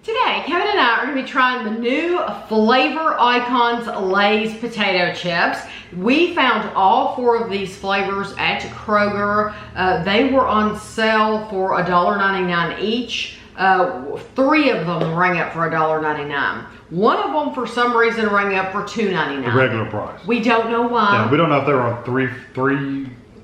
Today, Kevin and I are going to be trying the new Flavor Icons Lay's potato chips. We found all 4 of these flavors at Kroger. They were on sale for $1.99 each. 3 of them rang up for $1.99. One of them, for some reason, rang up for $2.99. The regular price. We don't know why. Yeah, we don't know if they were on three.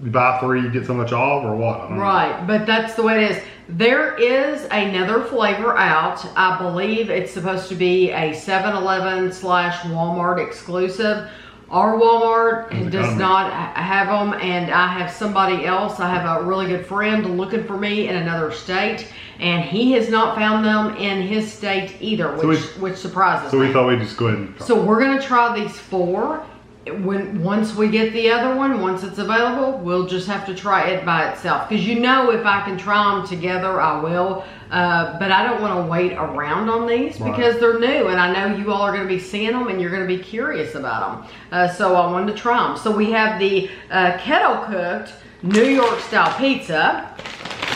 You buy 3, you get so much off, or what? Right, but that's the way it is. There is another flavor out. I believe it's supposed to be a 7-Eleven/Walmart exclusive. Our Walmart does not have them, and I have somebody else. I have a really good friend looking for me in another state, and he has not found them in his state either, which surprises me. So we thought we'd just go ahead and try. So we're gonna try these 4. Once we get the other one, once it's available, we'll just have to try it by itself. Because if I can try them together, I will. But I don't want to wait around on these because they're new, and I know you all are going to be seeing them and you're going to be curious about them. So I wanted to try them. So we have the Kettle cooked New York style pizza,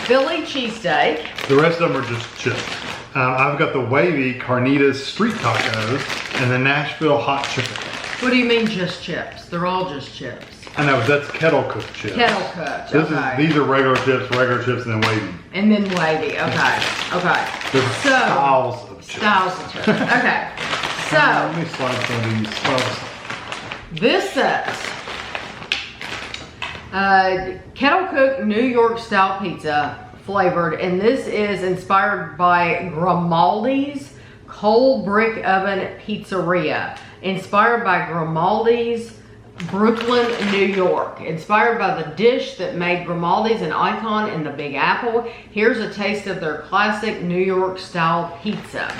Philly cheesesteak. The rest of them are just chips. I've got the Wavy Carnitas Street Tacos and the Nashville hot chicken. What do you mean just chips? They're all just chips. I know, that's kettle cooked chips. Kettle cooked, These are regular chips, and then Wavy. And then Wavy, okay. There's styles of chips. Styles of chips, okay. So, let me slide some of these. This says, kettle cooked New York style pizza flavored, and this is inspired by Grimaldi's Coal Brick Oven Pizzeria. Inspired by Grimaldi's, Brooklyn, New York. Inspired by the dish that made Grimaldi's an icon in the Big Apple, here's a taste of their classic New York style pizza.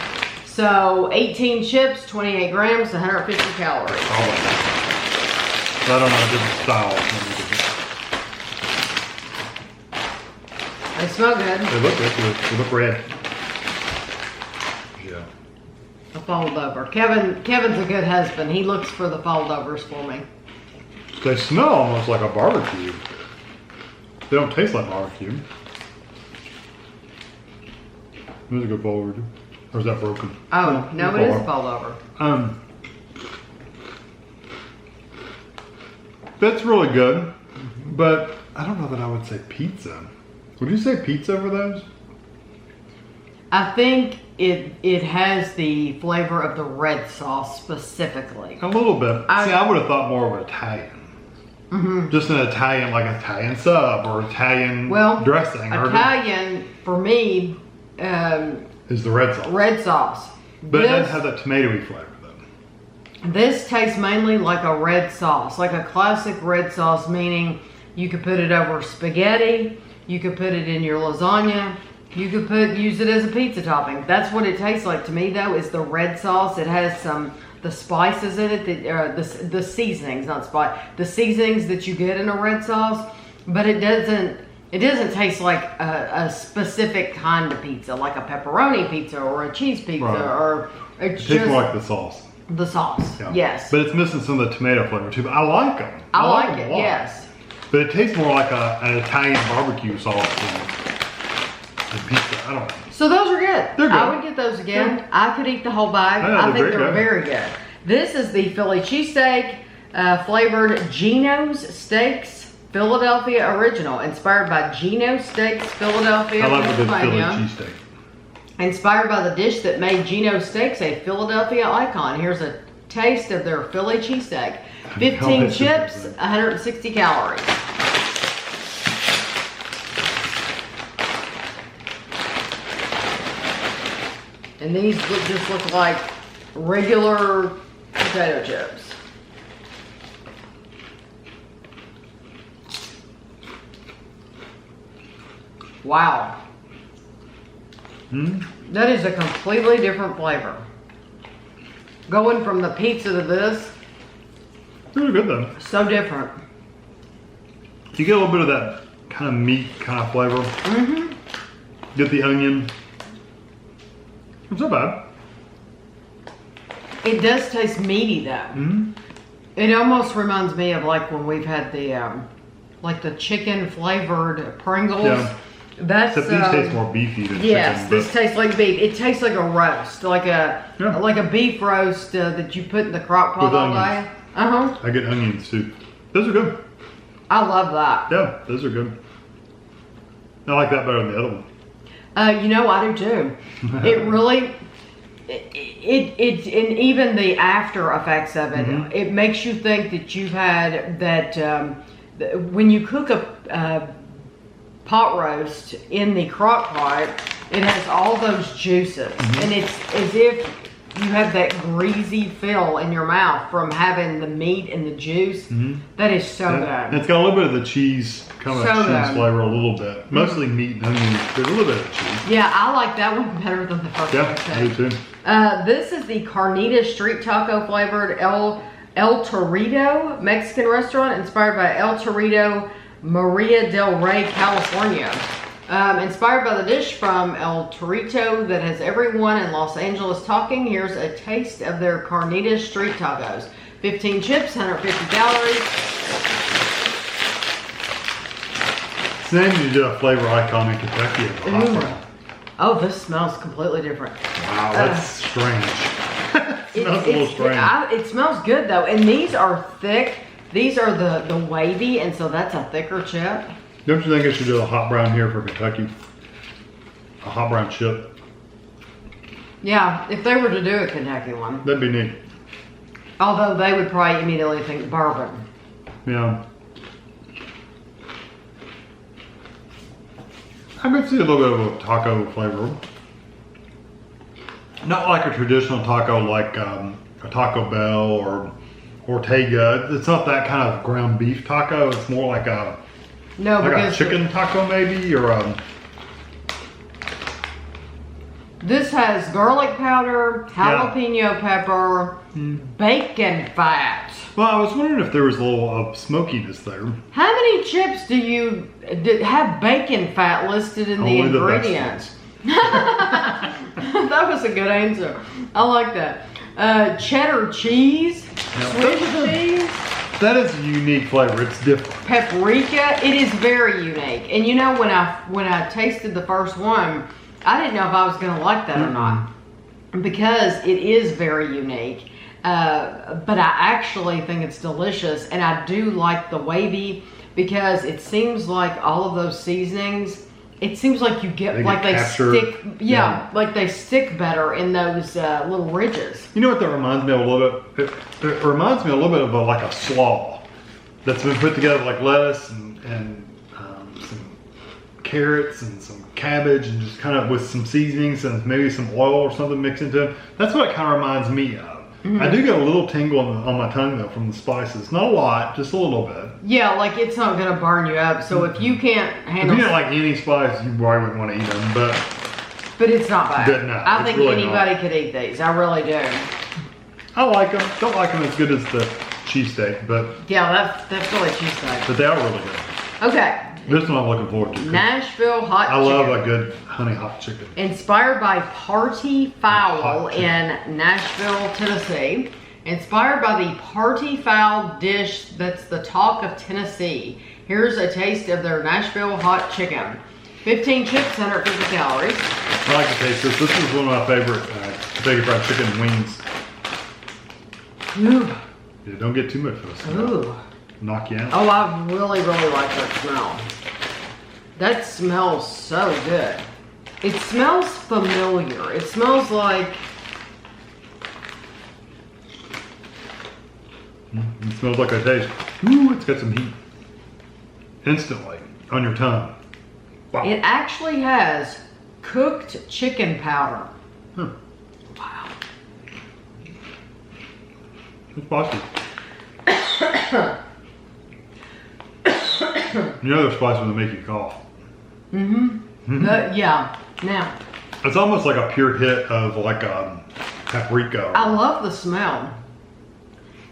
So 18 chips, 28 grams, 150 calories. I don't know, different styles. They smell good. They look good. They look red. A fold over. Kevin's a good husband. He looks for the fold overs for me. They smell almost like a barbecue. They don't taste like barbecue. There's a good fold over. Or is that broken? Oh, no, it is a fold over. That's really good, but I don't know that I would say pizza. Would you say pizza for those? I think it has the flavor of the red sauce specifically. A little bit. I would have thought more of Italian. Just an Italian, like Italian sub or Italian dressing. Italian, for me, is the red sauce. Red sauce. But it doesn't have that tomatoey flavor though. This tastes mainly like a red sauce, like a classic red sauce, meaning you could put it over spaghetti, you could put it in your lasagna, you could use it as a pizza topping. That's what it tastes like to me though, is the red sauce. It has the spices in it, the seasonings, not spice, the seasonings that you get in a red sauce, but it doesn't taste like a specific kind of pizza, like a pepperoni pizza or a cheese pizza, or it tastes more like the sauce. The sauce, yes. But it's missing some of the tomato flavor too. But I like them. I like it, yes. But it tastes more like an Italian barbecue sauce than pizza. I don't know. So those are good. They're good. I would get those again. Yeah. I could eat the whole bag. I think they're very good. This is the Philly cheesesteak flavored Geno's Steaks Philadelphia Original, inspired by Geno Steaks Philadelphia, I love a good Philly Pennsylvania. cheesesteak. Inspired by the dish that made Geno Steaks a Philadelphia icon. Here's a taste of their Philly cheesesteak. 15 chips, 160 calories. And these just look like regular potato chips. Wow. That is a completely different flavor. Going from the pizza to this. Really good though. So different. You get a little bit of that kind of meat kind of flavor. Get the onion. It's not bad. It does taste meaty though. It almost reminds me of like when we've had the like the chicken flavored Pringles. That's Except these taste more beefy than yes, chicken. this tastes like beef. It tastes like a roast, like a beef roast that you put in the crock pot all day. I get onions too. Those are good. I love that. Yeah, those are good. I like that better than the other one. You know, I do too. It really, and even the after effects of it, it makes you think that you've had that, when you cook a pot roast in the crock pot, it has all those juices. And it's as if you have that greasy feel in your mouth from having the meat and the juice. That is so good. And it's got a little bit of the cheese, cheese flavor a little bit. Mostly meat and onions, but a little bit of cheese. Yeah, I like that one better than the first one. Yeah, I do too. This is the Carnitas Street Taco flavored El Torito Mexican restaurant, inspired by El Torito, Maria del Rey, California. Inspired by the dish from El Torito that has everyone in Los Angeles talking, here's a taste of their Carnitas Street Tacos. 15 chips, 150 calories. It's named you did a flavor icon in Kentucky of the hot brown. Oh, this smells completely different. Wow, that's strange. It smells a little strange. It smells good though, and these are thick. These are the wavy, and so that's a thicker chip. Don't you think I should do a hot brown here for Kentucky? A hot brown chip? Yeah, if they were to do a Kentucky one. That'd be neat. Although they would probably immediately think bourbon. Yeah. I could see a little bit of a taco flavor. Not like a traditional taco like a Taco Bell or Ortega. It's not that kind of ground beef taco. It's more like a chicken taco maybe, or this has garlic powder, jalapeno pepper, bacon fat. Well, I was wondering if there was a little smokiness there. How many chips do you have bacon fat listed in the ingredients? That was a good answer. I like that. Cheddar cheese, Swiss cheese. That is a unique flavor. It's different. Paprika. It is very unique. And you know, when I tasted the first one, I didn't know if I was going to like that or not, because it is very unique. But I actually think it's delicious, and I do like the wavy because it seems like all of those seasonings. It seems like you get they stick, like they stick better in those little ridges. You know what that reminds me of a little bit? It reminds me a little bit of like a slaw that's been put together with like lettuce and some carrots and some cabbage and just kind of with some seasonings and maybe some oil or something mixed into it. That's what it kind of reminds me of. I do get a little tingle on my tongue though from the spices. Not a lot, just a little bit. Yeah, like it's not gonna burn you up. So if you can't handle, if you don't like any spice, you probably wouldn't want to eat them. But it's not bad. Good, no, I think really anybody could eat these. I really do. I like them. Don't like them as good as the cheesesteak, but yeah, that's really cheesesteak. But they are really good. Okay. This one I'm looking forward to. Nashville hot chicken. I love a good honey hot chicken. Inspired by Party Fowl in Nashville, Tennessee. Inspired by the Party Fowl dish that's the talk of Tennessee. Here's a taste of their Nashville hot chicken. 15 chips, 150 calories. I like to taste this. This is one of my favorite Kentucky Fried Chicken wings. Ooh. Yeah, don't get too much for this. Ooh. Knock you out. Oh, I really, really like that smell. That smells so good. It smells familiar. It smells like... It smells like a taste. Ooh, it's got some heat. Instantly on your tongue. Wow. It actually has cooked chicken powder. Wow. It's spicy. You know they're spicy when they make you cough. Yeah. Now. It's almost like a pure hit of like paprika. I love the smell.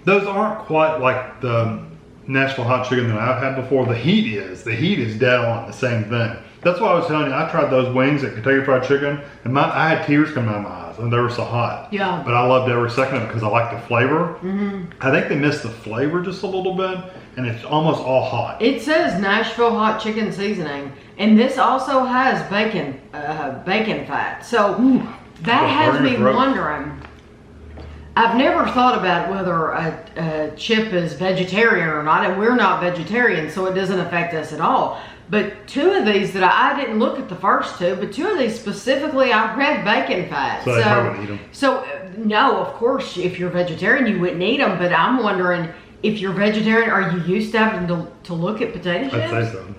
Those aren't quite like the Nashville hot chicken that I've had before. The heat is dead on the same thing. That's why I was telling you, I tried those wings at Kentucky Fried Chicken, and I had tears coming out of my eyes. fries. And they were so hot. Yeah. But I loved every second of it because I like the flavor. I think they missed the flavor just a little bit, and it's almost all hot. It says Nashville hot chicken seasoning, and this also has bacon fat. So that has me wondering. I've never thought about whether a chip is vegetarian or not, and we're not vegetarian, so it doesn't affect us at all. But two of these that I didn't look at the first two, but two of these specifically, I read bacon fat. So they probably wouldn't eat them. So no, of course, if you're vegetarian, you wouldn't eat them. But I'm wondering, if you're vegetarian, are you used to having to look at potato chips? I'd say so.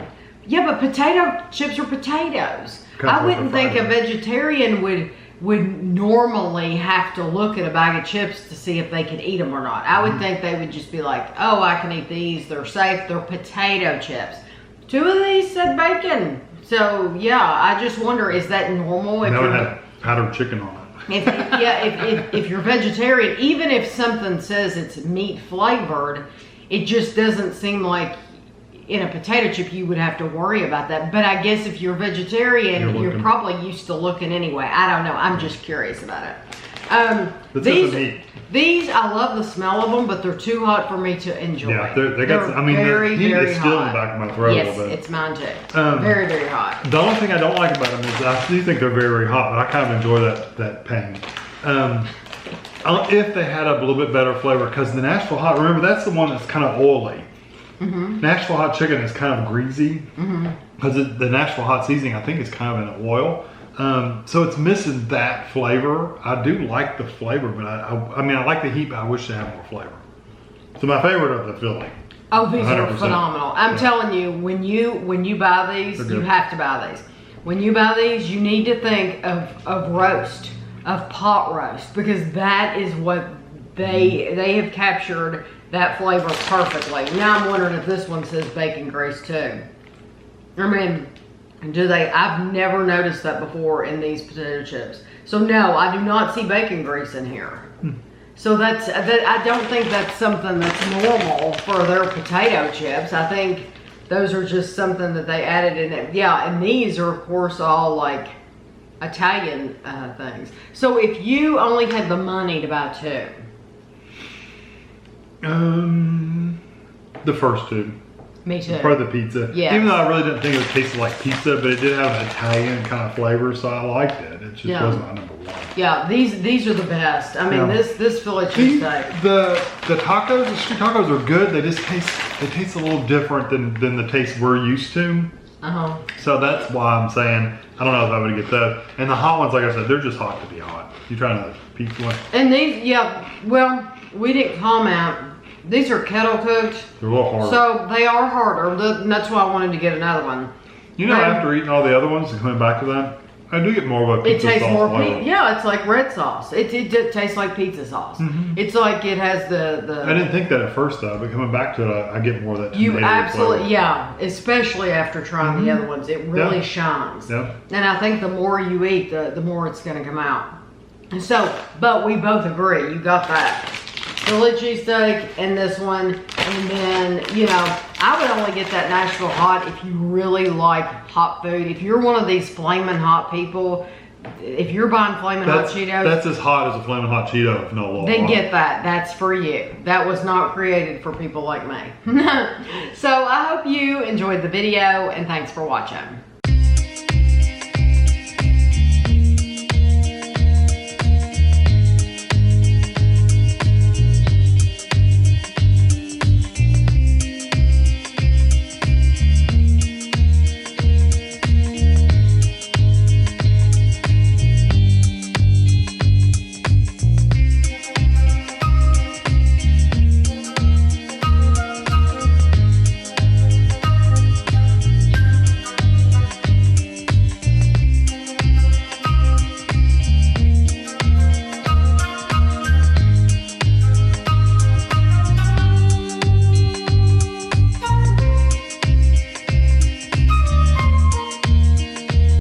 Yeah, but potato chips are potatoes. I wouldn't think a vegetarian would normally have to look at a bag of chips to see if they could eat them or not. I would think they would just be like, oh, I can eat these. They're safe. They're potato chips. Two of these said bacon. So, yeah, I just wonder, is that normal? If it had powdered chicken on it. If you're vegetarian, even if something says it's meat flavored, it just doesn't seem like in a potato chip you would have to worry about that. But I guess if you're vegetarian, you're probably used to looking anyway. I don't know. I'm just curious about it. These, I love the smell of them, but they're too hot for me to enjoy. Yeah, they got. I mean, very, the heat very is still hot. in the back of my throat a little bit. Yes, it's mine too. Very, very hot. The only thing I don't like about them is I do think they're very, very hot, but I kind of enjoy that pain. If they had a little bit better flavor, because the Nashville hot, remember that's the one that's kind of oily. Nashville hot chicken is kind of greasy because the Nashville hot seasoning, I think, is kind of in oil. So it's missing that flavor. I do like the flavor, but I mean, I like the heat, but I wish they had more flavor. So my favorite of the Philly. Oh, these 100%. are phenomenal. I'm telling you, when you buy these, you have to buy these. When you buy these, you need to think of roast, of pot roast, because that is what they have captured that flavor perfectly. Now I'm wondering if this one says bacon grease too. I mean, I've never noticed that before in these potato chips. So no, I do not see bacon grease in here. So I don't think that's something that's normal for their potato chips. I think those are just something that they added in it. Yeah, and these are of course all like Italian things. So if you only had the money to buy two. The first two. Me too. Probably the pizza. Yeah. Even though I really didn't think it tasted like pizza, but it did have an Italian kind of flavor, so I liked it. It just wasn't my number one. Yeah, these are the best. I mean, this Philly cheesesteak. The tacos, the street tacos are good. They just taste a little different than the taste we're used to. So that's why I'm saying I don't know if I would get those. And the hot ones, like I said, they're just hot to be hot. You trying to pizza one? And these, yeah. Well, we didn't comment. These are kettle cooked. They're a little harder. So they are harder. And that's why I wanted to get another one. You know, after eating all the other ones and coming back to them, I do get more of a pizza sauce. It tastes more pizza. Yeah, it's like red sauce. It tastes like pizza sauce. It's like it has the. I didn't think that at first though, but coming back to it, I get more of that. You absolutely, yeah. Especially after trying the other ones, it really shines. Yeah. And I think the more you eat, the more it's going to come out. And so, but we both agree. You got that Philly cheesesteak and this one, and then, you know, I would only get that Nashville hot if you really like hot food. If you're one of these flaming hot people, if you're buying flaming hot Cheetos, that's as hot as a flaming hot Cheeto, if no longer. Then get that. That's for you. That was not created for people like me. So I hope you enjoyed the video, and thanks for watching.